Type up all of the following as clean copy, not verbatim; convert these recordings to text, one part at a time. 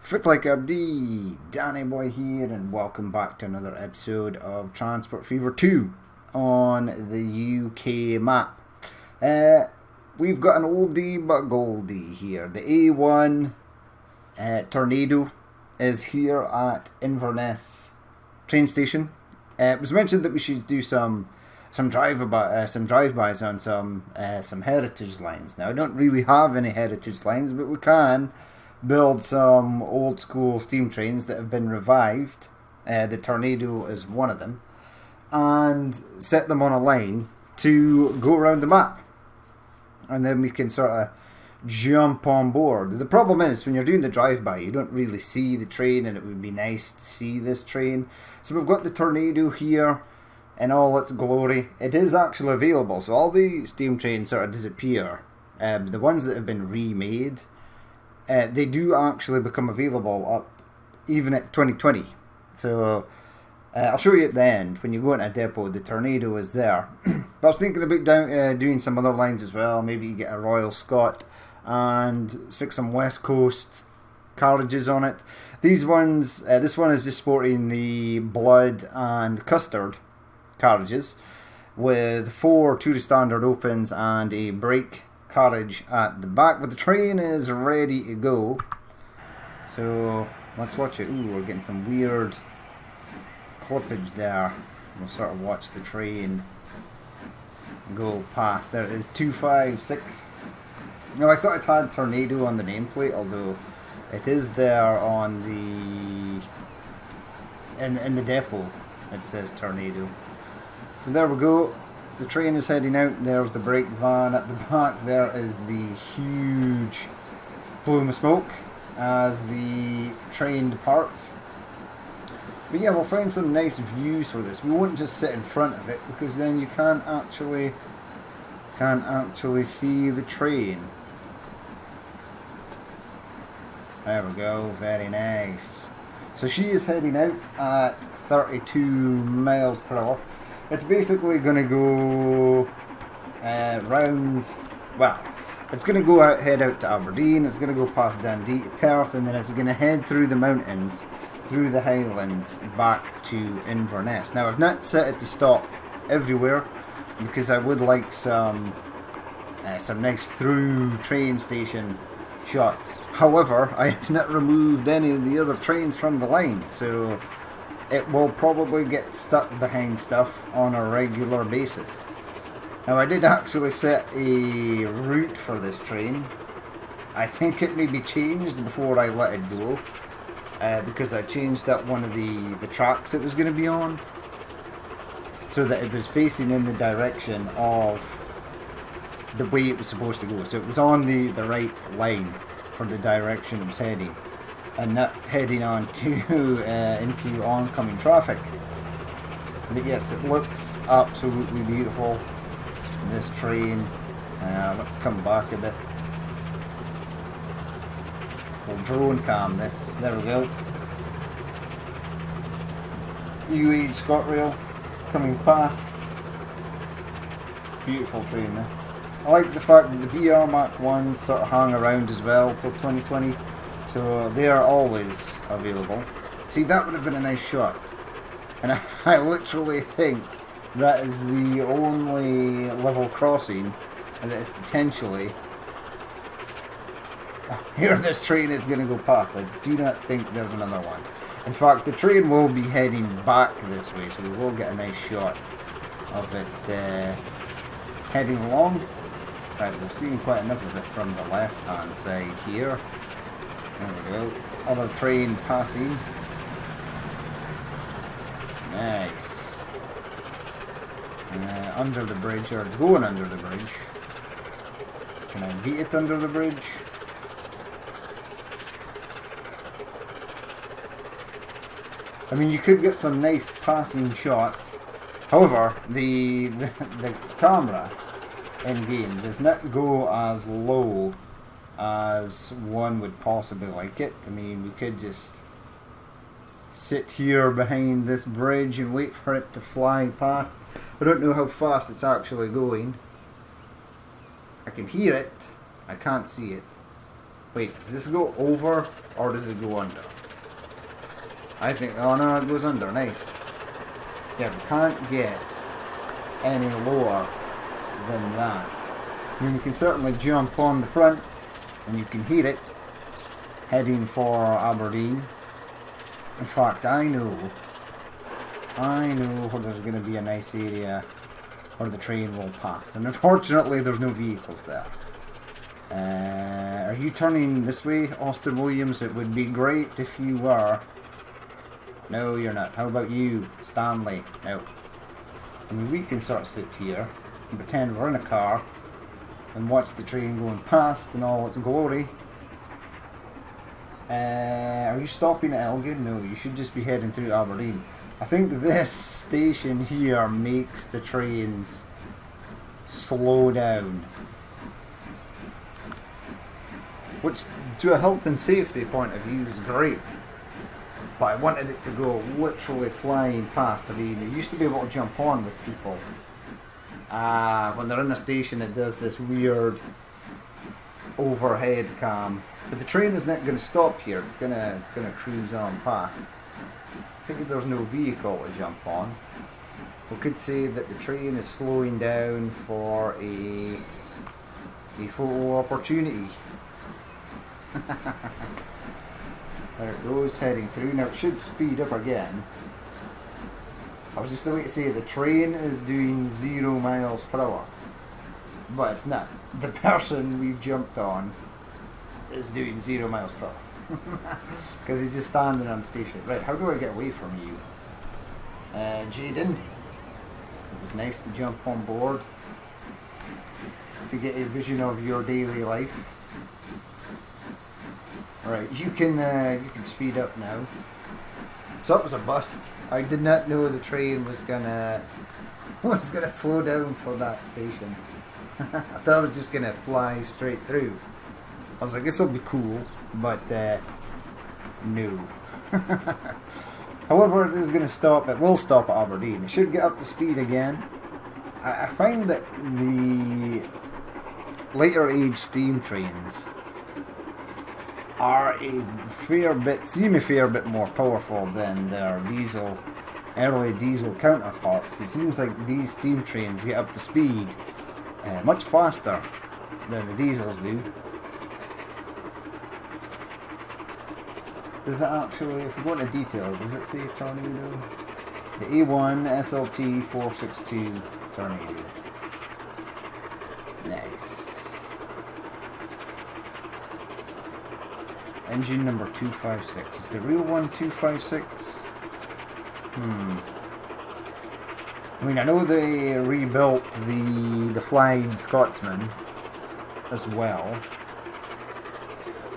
Fit like Abdi, Danny Boy here, and welcome back to another episode of Transport Fever 2 on the UK map. We've got an oldie but goldie here. The A1 Tornado is here at Inverness train station. It was mentioned that we should do some drive-bys on some heritage lines. Now, I don't really have any heritage lines, but we can build some old school steam trains that have been revived. The Tornado is one of them, and set them on a line to go around the map, and then we can sort of jump on board. The problem is when you're doing the drive-by, you don't really see the train, and it would be nice to see this train. So we've got the Tornado here in all its glory. It is actually available, so all the steam trains sort of disappear. The ones that have been remade, they do actually become available up even at 2020. So I'll show you at the end. When you go into a depot, the Tornado is there. But I was thinking about doing some other lines as well. Maybe you get a Royal Scot and stick some West Coast carriages on it. These ones, this one is just sporting the Blood and Custard carriages with 4 tourist standard opens and a brake carriage at the back, but the train is ready to go. So let's watch it. Ooh, we're getting some weird clippage there. We'll sort of watch the train go past. There it is, 256. Now, I thought it had Tornado on the nameplate, although it is there on the in the depot. It says Tornado. So there we go. The train is heading out. There's the brake van at the back. There is the huge plume of smoke as the train departs. But yeah, we'll find some nice views for this. We won't just sit in front of it, because then you can't actually see the train. There we go. Very nice. So she is heading out at 32 miles per hour. It's basically going to go round, well, it's going to go head out to Aberdeen, it's going to go past Dundee to Perth, and then it's going to head through the mountains, through the Highlands, back to Inverness. Now, I've not set it to stop everywhere, because I would like some nice through train station shots. However, I have not removed any of the other trains from the line, so it will probably get stuck behind stuff on a regular basis. Now, I did actually set a route for this train. I think it may be changed before I let it go, because I changed up one of the tracks it was going to be on, so that it was facing in the direction of the way it was supposed to go. So it was on the right line for the direction it was heading, and not heading on to into oncoming traffic. But yes, it looks absolutely beautiful, this train. Let's come back a bit. We'll drone cam this. There we go. UH ScotRail coming past. Beautiful train, this. I like the fact that the BR Mark 1 sort of hang around as well till 2020. So they are always available. See, that would have been a nice shot. And I literally think that is the only level crossing that is potentially here this train is going to go past. I do not think there's another one. In fact, the train will be heading back this way, so we will get a nice shot of it heading along. Right, we've seen quite enough of it from the left hand side here. There we go. Other train passing. Nice. Under the bridge, or it's going under the bridge. Can I beat it under the bridge? I mean, you could get some nice passing shots. However, the camera in game does not go as low as one would possibly like it. I mean, we could just sit here behind this bridge and wait for it to fly past. I don't know how fast it's actually going. I can hear it, I can't see it. Wait, does this go over or does it go under? I think, oh no, it goes under, nice. Yeah, we can't get any lower than that. I mean, we can certainly jump on the front and you can hear it heading for Aberdeen. In fact, I know where there's going to be a nice area where the train will pass. And unfortunately, there's no vehicles there. Are you turning this way, Austin Williams? It would be great if you were. No, you're not. How about you, Stanley? No. I mean, we can sort of sit here and pretend we're in a car and watch the train going past in all its glory. Are you stopping at Elgin? No, you should just be heading through Aberdeen. I think this station here makes the trains slow down, which to a health and safety point of view is great, but I wanted it to go literally flying past. I mean, you used to be able to jump on with people. When they're in a station it does this weird overhead cam, but the train is not going to stop here. It's gonna cruise on past. I think there's no vehicle to jump on. We could say that the train is slowing down for a photo opportunity. There it goes, heading through. Now it should speed up again. I was just about to say the train is doing 0 miles per hour, but it's not. The person we've jumped on is doing 0 miles per hour. Because he's just standing on the station. Right, how do I get away from you? Jaden, it was nice to jump on board to get a vision of your daily life. Right, you can speed up now. So it was a bust. I did not know the train was gonna slow down for that station. I thought it was just gonna fly straight through. I was like, this will be cool, but no. However, it is going to stop. It will stop at Aberdeen. It should get up to speed again. I find that the later age steam trains are seem a fair bit more powerful than their early diesel counterparts. It seems like these steam trains get up to speed much faster than the diesels do. Does it actually, if we go into details, does it say Tornado? The A1 SLT 462 Tornado. Nice. Engine number 256. Is the real one 256? I mean, I know they rebuilt the Flying Scotsman as well.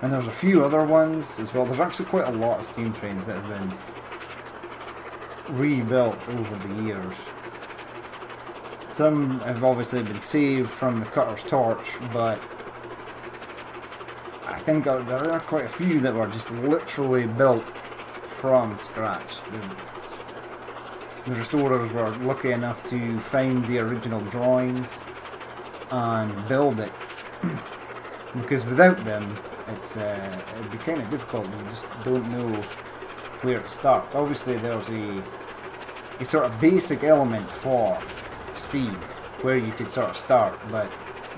And there's a few other ones as well. There's actually quite a lot of steam trains that have been rebuilt over the years. Some have obviously been saved from the cutter's torch, but I think there are quite a few that were just literally built from scratch. The restorers were lucky enough to find the original drawings and build it. Because without them, it'd be kind of difficult. You just don't know where to start. Obviously, there's a sort of basic element for steam where you could sort of start, but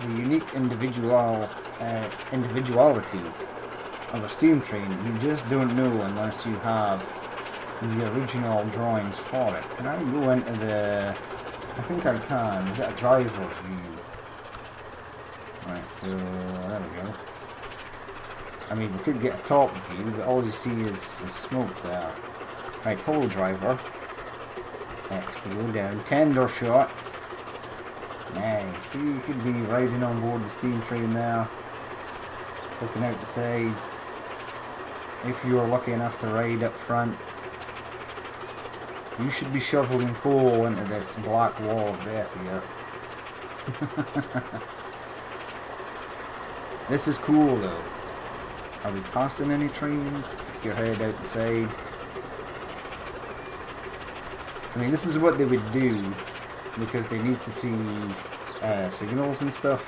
the unique individualities of a steam train, you just don't know unless you have the original drawings for it. Can I go into the... I think I can. Get a driver's view. Right, so there we go. I mean, we could get a top view, but all you see is smoke there. Right, hello driver. Next to go down. Tender shot. Nice. See, you could be riding on board the steam train there. Looking out the side. If you are lucky enough to ride up front, you should be shoveling coal into this black wall of death here. This is cool though. Are we passing any trains? Stick your head out the side. I mean, this is what they would do because they need to see signals and stuff.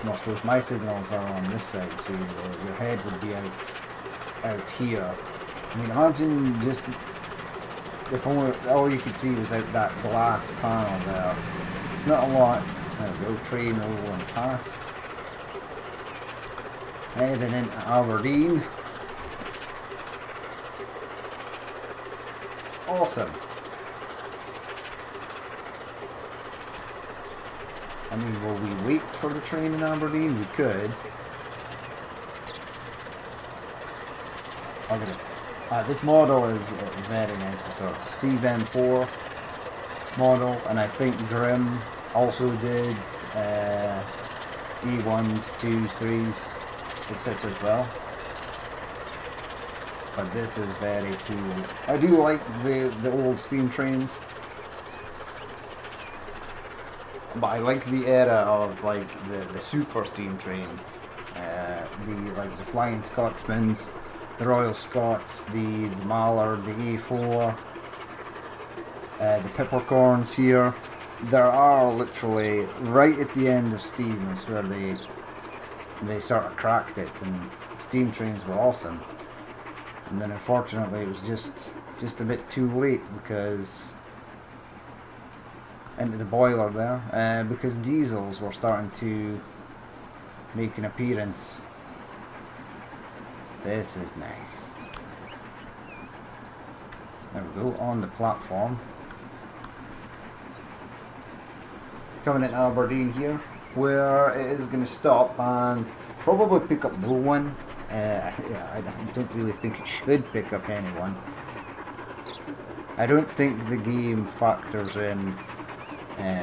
Well, I suppose my signals are on this side, so your head would be out here. I mean, imagine just if only all you could see was out that glass panel there. It's not a lot. There we go, train rolling past. Heading into Aberdeen. Awesome. I mean, will we wait for the train in Aberdeen? We could. Look at it. This model is very nice as well. It's a Steve M4 model, and I think Grimm also did E1s, 2s, 3s, etc. as well. But this is very cool. I do like the old steam trains, but I like the era of like the super steam train, the Flying Scotsmans, the Royal Scots, the Mallard, the A4, the peppercorns here. There are literally right at the end of steam is where they sort of cracked it, and steam trains were awesome. And then unfortunately it was just a bit too late because into the boiler there, because diesels were starting to make an appearance. This is nice. There we go, on the platform. Coming into Aberdeen here, where it is going to stop and probably pick up no one. I don't really think it should pick up anyone. I don't think the game factors in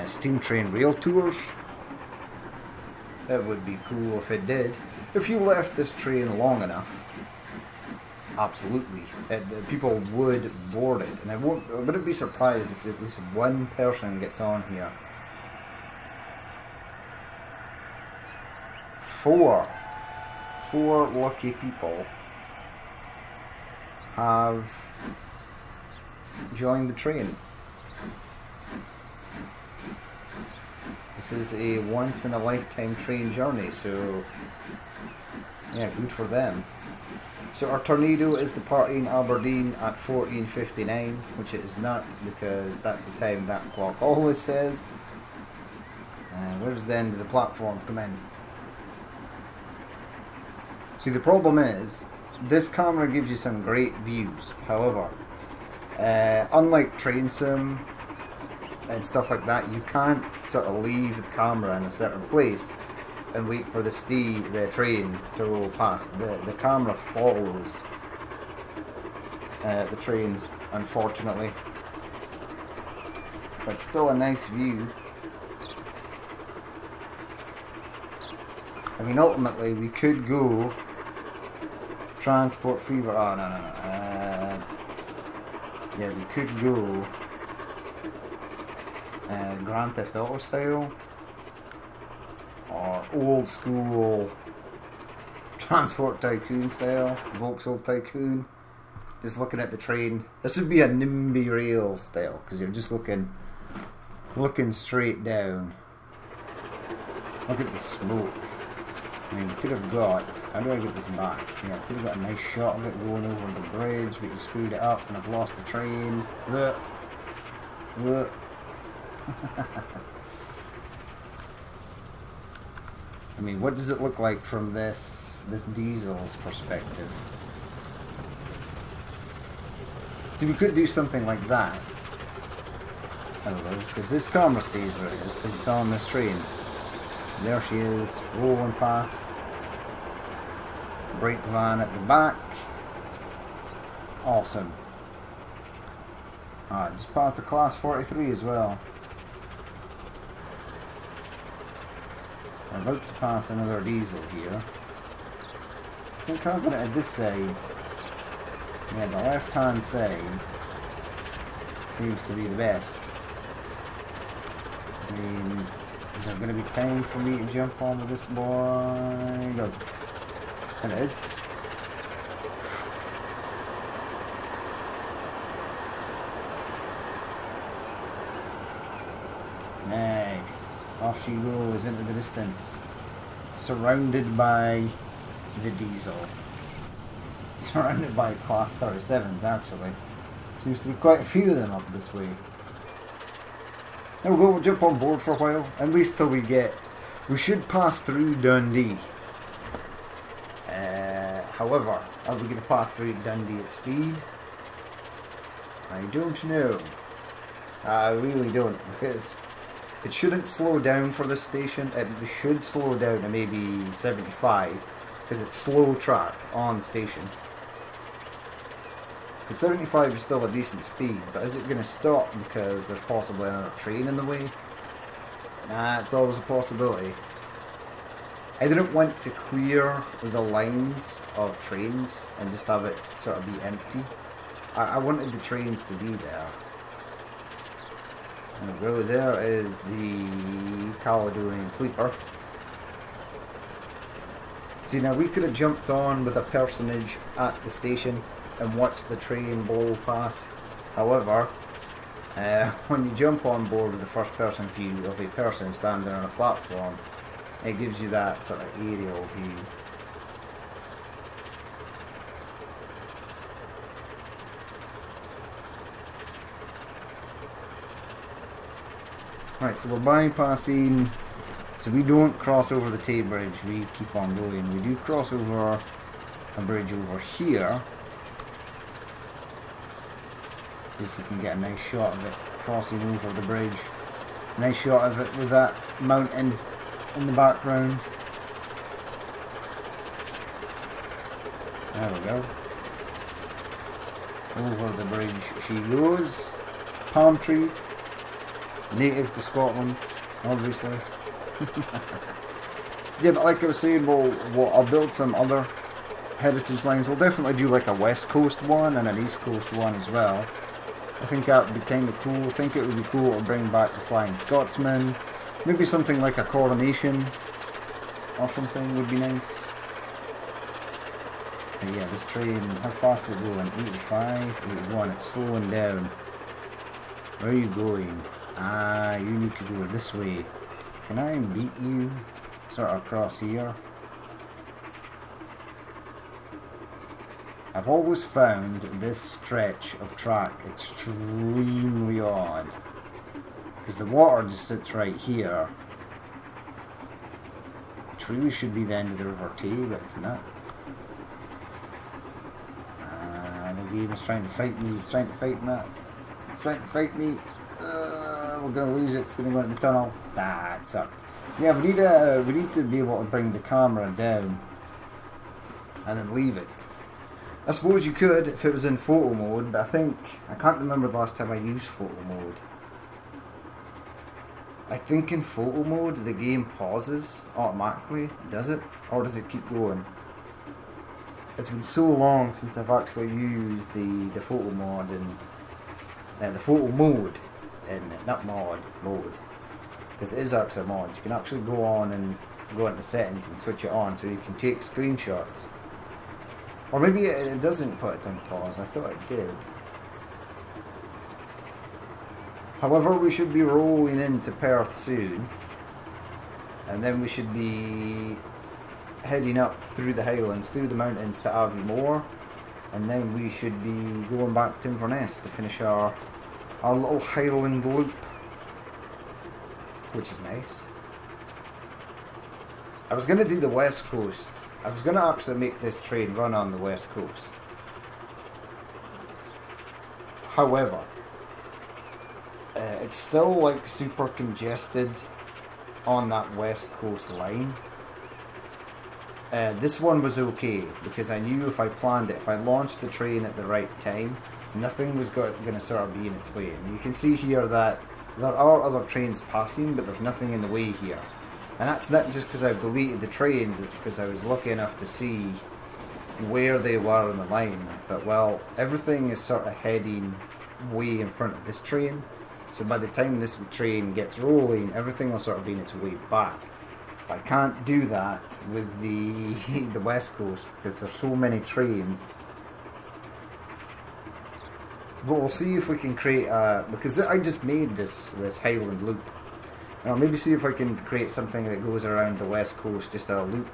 steam train rail tours. It would be cool if it did. If you left this train long enough, absolutely, people would board it, and I wouldn't be surprised if at least one person gets on here. Four lucky people have joined the train. This is a once in a lifetime train journey, so yeah, good for them. So our tornado is departing Aberdeen at 14:59, which it is not, because that's the time that clock always says. Where's the end of the platform come in? See, the problem is, this camera gives you some great views. However, unlike train sim and stuff like that, you can't sort of leave the camera in a certain place and wait for the train to roll past. The camera follows the train, unfortunately. But still a nice view. I mean, ultimately, we could go Transport Fever. Oh, no. Yeah, we could go Grand Theft Auto style, or old school Transport Tycoon style, Vauxhall Tycoon. Just looking at the train. This would be a NIMBY rail style, because you're just looking straight down. Look at the smoke. I mean, we could have got... How do I get this back? Yeah, we could have got a nice shot of it going over the bridge. We can screwed it up and I've lost the train. Look. I mean, what does it look like from this diesel's perspective? See, we could do something like that. I don't know, because this camera stays where it is, because it's on this train. There she is, rolling past. Brake van at the back. Awesome. Alright, just past the class 43 as well. We're about to pass another diesel here. I think I'm going to this side. Yeah, the left hand side seems to be the best. I mean, is there going to be time for me to jump on with this boy? No. It is. Nice. Off she goes into the distance. surrounded by the diesel. Surrounded by Class 37s, actually. Seems to be quite a few of them up this way. There we go, we'll jump on board for a while, at least till we get... We should pass through Dundee. However, are we going to pass through Dundee at speed? I don't know. I really don't, because it shouldn't slow down for this station. It should slow down to maybe 75, because it's slow track on the station. But 75 is still a decent speed, but is it going to stop because there's possibly another train in the way? Nah, it's always a possibility. I didn't want to clear the lines of trains and just have it sort of be empty. I wanted the trains to be there. And well, there is the Caledonian Sleeper. See, now we could have jumped on with a personage at the station and watched the train blow past. However, when you jump on board with the first person view of a person standing on a platform, it gives you that sort of aerial view. Right, so we're bypassing, so we don't cross over the Tay Bridge, we keep on going. We do cross over a bridge over here. See if we can get a nice shot of it crossing over the bridge. Nice shot of it with that mountain in the background. There we go. Over the bridge she goes. Palm tree. Native to Scotland, obviously. Yeah, but like I was saying, I'll build some other heritage lines. We'll definitely do like a West Coast one and an East Coast one as well. I think that would be kind of cool. I think it would be cool to bring back the Flying Scotsman. Maybe something like a Coronation or something would be nice. But yeah, this train, how fast is it going? 85, 81, it's slowing down. Where are you going? Ah, you need to go this way. Can I beat you sort of across here? I've always found this stretch of track extremely odd. Because the water just sits right here. Which really should be the end of the River Tay, but it's not. The game is trying to fight me. It's trying to fight me. It's trying to fight me. We're going to lose it. It's going to go into the tunnel. Ah, it sucked. Yeah, we need to be able to bring the camera down and then leave it. I suppose you could if it was in photo mode, but I can't remember the last time I used photo mode. I think in photo mode the game pauses automatically, does it? Or does it keep going? It's been so long since I've actually used the photo mod and the photo mode in not mode. Because it is actually a mod. You can actually go on and go into settings and switch it on so you can take screenshots. Or maybe it doesn't put it on pause. I thought it did. However, we should be rolling into Perth soon. And then we should be heading up through the Highlands, through the mountains to Aviemore. And then we should be going back to Inverness to finish our little Highland loop. Which is nice. I was going to do the West Coast. I was going to actually make this train run on the West Coast. However, it's still like super congested on that West Coast line. This one was okay because I knew if I planned it, if I launched the train at the right time, nothing was going to sort of be in its way. And you can see here that there are other trains passing, but there's nothing in the way here. And that's not just because I've deleted the trains, it's because I was lucky enough to see where they were on the line. I thought, well, everything is sort of heading way in front of this train, so by the time this train gets rolling, everything will sort of be in its way back. But I can't do that with the West Coast because there's so many trains. But we'll see if we can create a... Because I just made this Highland loop. And I'll maybe see if I can create something that goes around the west coast, just a loop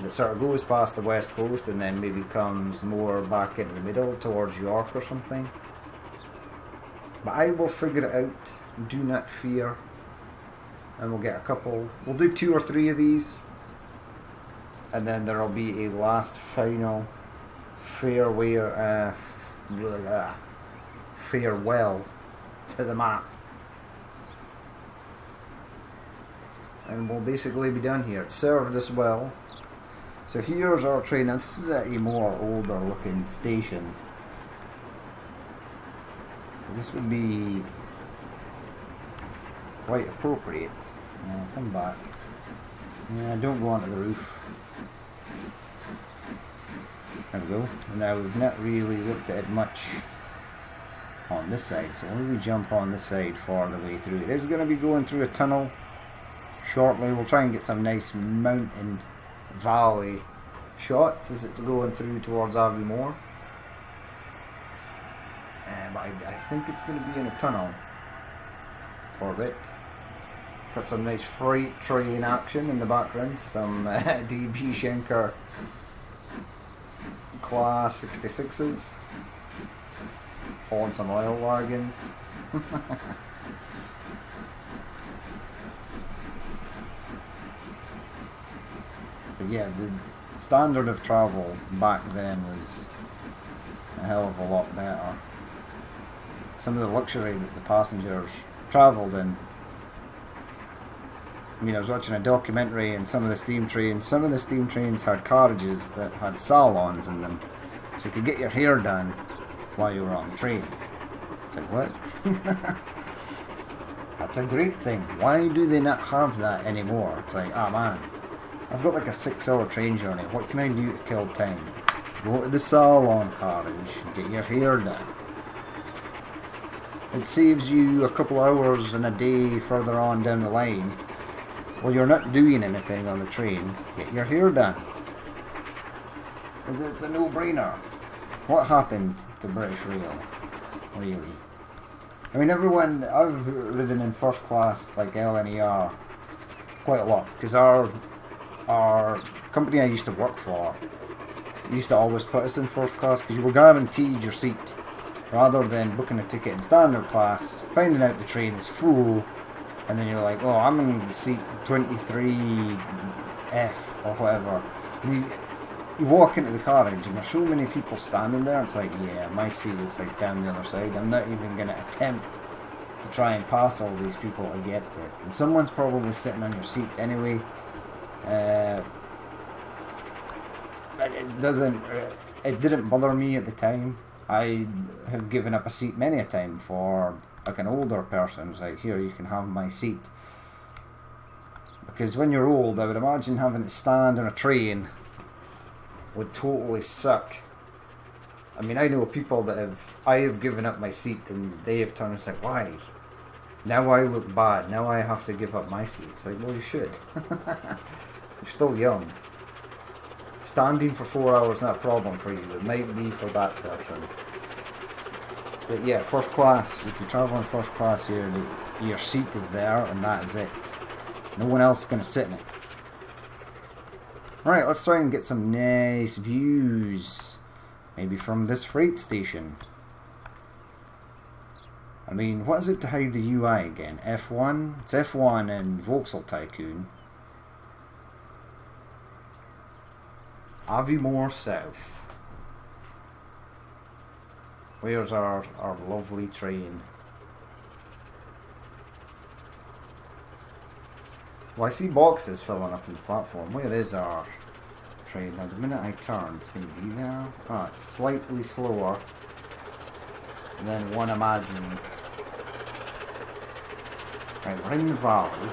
that sort of goes past the west coast and then maybe comes more back into the middle towards York or something. But I will figure it out, do not fear. And we'll get a couple, we'll do 2 or 3 of these. And then there'll be a last final farewell to the map. And we'll basically be done here. It served us well. So here's our train. Now this is a more older looking station. So this would be quite appropriate. Now come back. Yeah, don't go onto the roof. There we go. Now we've not really looked at it much on this side, so when we jump on this side for the way through, it is going to be going through a tunnel shortly. We'll try and get some nice mountain valley shots as it's going through towards Aviemore. But I think it's going to be in a tunnel for a bit. Got some nice freight train action in the background, some DB Schenker Class 66s on some oil wagons. But yeah, the standard of travel back then was a hell of a lot better. Some of the luxury that the passengers travelled in. I mean, I was watching a documentary and some of the steam trains had carriages that had salons in them, so you could get your hair done while you were on the train. It's like, what? That's a great thing. Why do they not have that anymore? It's like, ah man, I've got like a 6-hour train journey. What can I do to kill time? Go to the salon carriage and get your hair done. It saves you a couple hours in a day further on down the line. Well, you're not doing anything on the train. Get your hair done. It's a no-brainer. What happened to British Rail? Really? I mean, everyone, I've ridden in first class, like LNER, quite a lot, because our company I used to work for used to always put us in first class, because you were guaranteed your seat, rather than booking a ticket in standard class, finding out the train is full, and then you're like, oh, I'm in seat 23F or whatever. And you walk into the carriage and there's so many people standing there, it's like, yeah, my seat is like down the other side. I'm not even going to attempt to try and pass all these people to get it. And someone's probably sitting on your seat anyway. It didn't bother me at the time. I have given up a seat many a time for like an older person. It's like, here, you can have my seat. Because when you're old, I would imagine having to stand on a train would totally suck. I mean, I know people that I have given up my seat and they have turned and said, why? Now I look bad, now I have to give up my seat. It's like, well, you should. You're still young. Standing for 4 hours is not a problem for you. It might be for that person. But yeah, first class, if you travel in first class here, your seat is there and that is it. No one else is going to sit in it. Alright, let's try and get some nice views. Maybe from this freight station. I mean, what is it to hide the UI again? F1? It's F1 in Vauxhall Tycoon. Aviemore South. Where's our lovely train? Well, I see boxes filling up in the platform. Where is our train? Now, the minute I turn, it's going to be there. Ah, it's slightly slower than one imagined. Right, we're in the valley.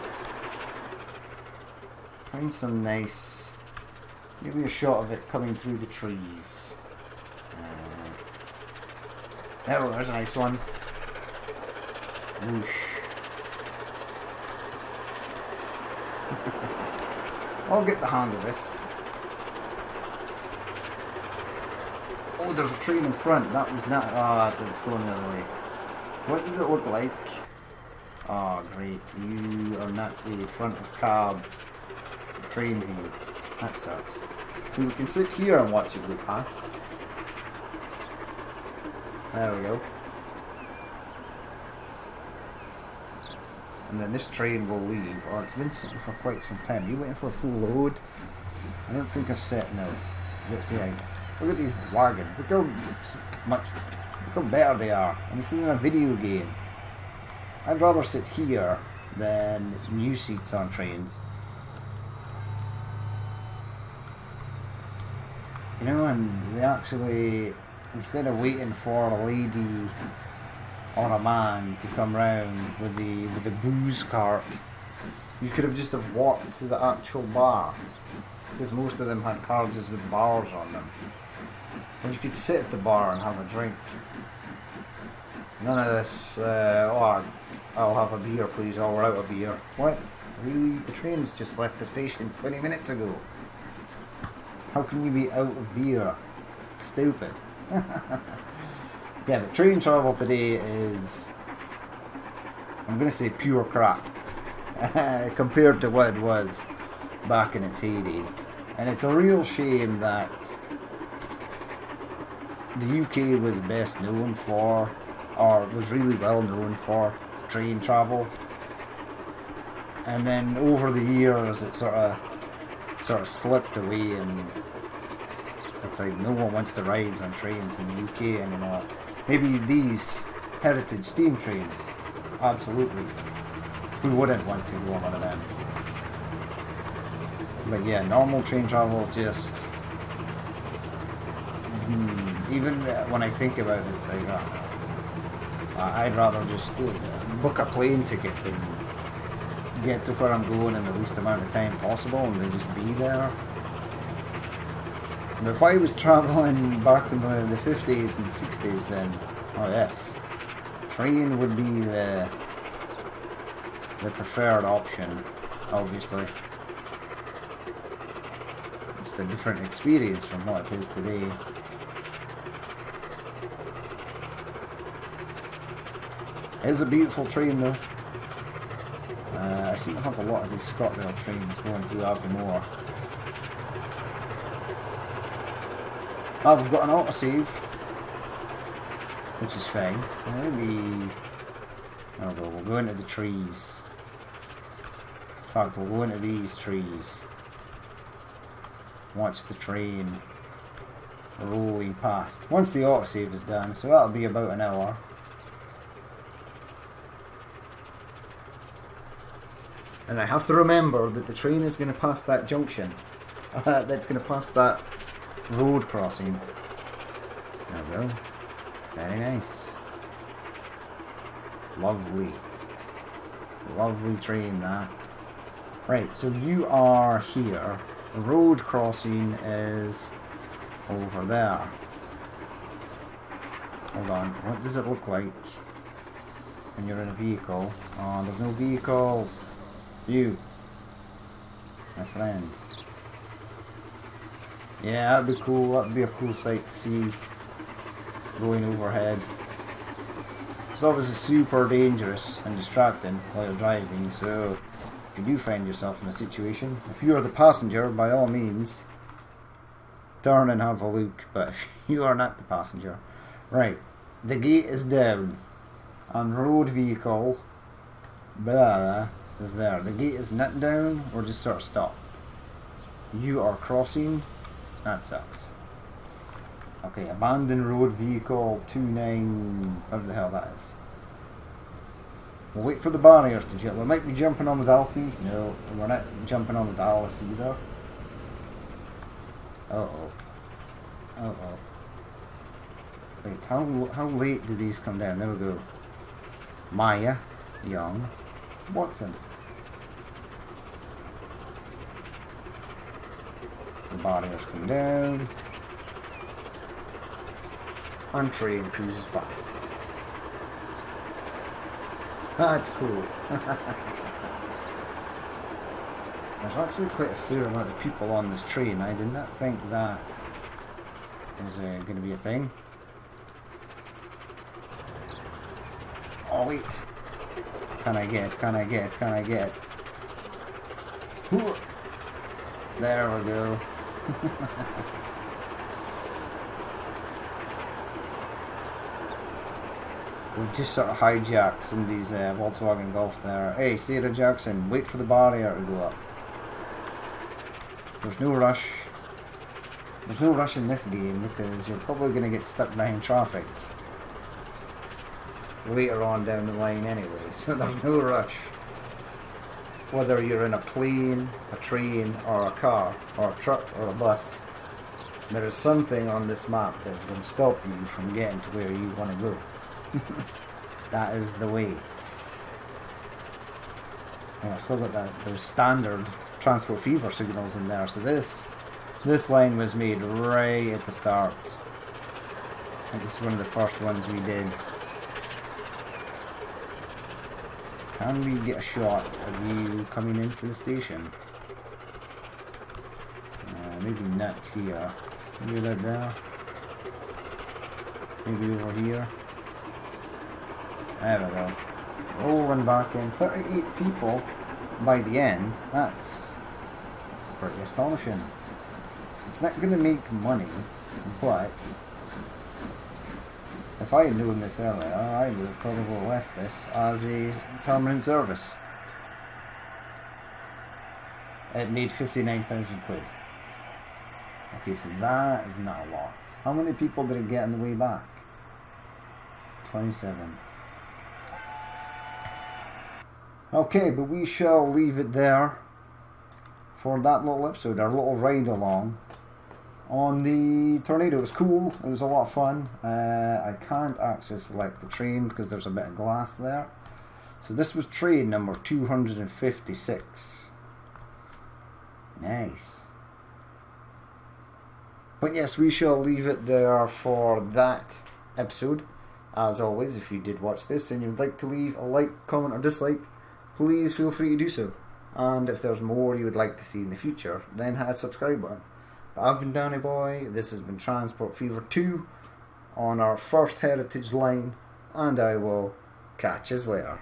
Find some nice... Give me a shot of it coming through the trees. There's a nice one. Whoosh. I'll get the hang of this. Oh, there's a train in front. That was not... Ah, it's going the other way. What does it look like? Oh, great. You are not a front of cab train view. That sucks. We can sit here and watch it go past. There we go. And then this train will leave. Oh, it's been sitting for quite some time. Are you waiting for a full load? I don't think I've set now. Let's see. Look at these wagons. Look how better they are. And you see in a video game. I'd rather sit here than new seats on trains. You know, and they actually, instead of waiting for a lady or a man to come round with the booze cart, you could have just have walked to the actual bar, because most of them had carriages with bars on them, and you could sit at the bar and have a drink. None of this, I'll have a beer please, or we're out of beer. What? Really? The train's just left the station 20 minutes ago. How can you be out of beer? Stupid. Yeah, the train travel today is, I'm going to say, pure crap compared to what it was back in its heyday. And it's a real shame that the UK was best known for, or was really well known for, train travel. And then over the years it sort of slipped away, and it's like no one wants to ride on trains in the UK anymore. Maybe these heritage steam trains, absolutely. Who wouldn't want to go on one of them? But yeah, normal train travel is just, even when I think about it, it's like, I'd rather just book a plane ticket and get to where I'm going in the least amount of time possible, and then just be there. But if I was travelling back in the 50s and 60s, then, oh yes, train would be the preferred option, obviously. It's a different experience from what it is today. It is a beautiful train though. I seem to have a lot of these ScotRail trains going through Avonmore. We've got an autosave, which is fine. Maybe, we'll go into the trees. In fact, we'll go into these trees. Watch the train rolling past. Once the autosave is done, so that'll be about an hour. And I have to remember that the train is going to pass that junction. That's going to pass that road crossing. There we go. Very nice. Lovely. Lovely train, that. Right, so you are here. The road crossing is over there. Hold on. What does it look like when you're in a vehicle? Oh, there's no vehicles. You, my friend. Yeah, that'd be cool. That'd be a cool sight to see going overhead. It's obviously super dangerous and distracting while you're driving, so if you do find yourself in a situation, if you are the passenger, by all means, turn and have a look. But if you are not the passenger, right, the gate is down. On road vehicle, blah, is there. The gate is not down, or just sort of stopped. You are crossing. That sucks. Okay, abandoned road vehicle 29, whatever the hell that is. We'll wait for the barriers to jump. We might be jumping on with Alfie. No, we're not jumping on with Alice either. Uh-oh. Uh-oh. Wait, how late do these come down? There we go. Maya, Young, Watson. The barriers come down. And train cruises past. That's cool. There's actually quite a fair amount of people on this train. I did not think that was going to be a thing. Oh wait. Can I get? Can I get? Can I get? Ooh. There we go. We've just sort of hijacked somebody's Volkswagen Golf there. Hey, Sarah Jackson, wait for the barrier to go up. There's no rush. There's no rush in this game because you're probably going to get stuck behind traffic later on down the line anyway, so there's no rush. Whether you're in a plane, a train, or a car, or a truck, or a bus, there is something on this map that's going to stop you from getting to where you want to go. That is the way. Yeah, I've still got those standard transport fever signals in there, so this line was made right at the start. And this is one of the first ones we did. Can we get a shot of you coming into the station? Maybe not here. Maybe right there. Maybe over here. There we go. Rolling back in. 38 people by the end. That's pretty astonishing. It's not going to make money, but if I had known this earlier, I would have probably left this as a permanent service. It made 59,000 quid. Okay, so that is not a lot. How many people did it get on the way back? 27. Okay, but we shall leave it there for that little episode, our little ride along on the Tornado. It was cool, it was a lot of fun. I can't actually select the train because there's a bit of glass there. So this was train number 256. Nice. But yes, we shall leave it there for that episode. As always, if you did watch this and you'd like to leave a like, comment or dislike, please feel free to do so. And if there's more you would like to see in the future, then hit the subscribe button. But I've been Danny Boy, this has been Transport Fever 2 on our first heritage line, and I will catch you later.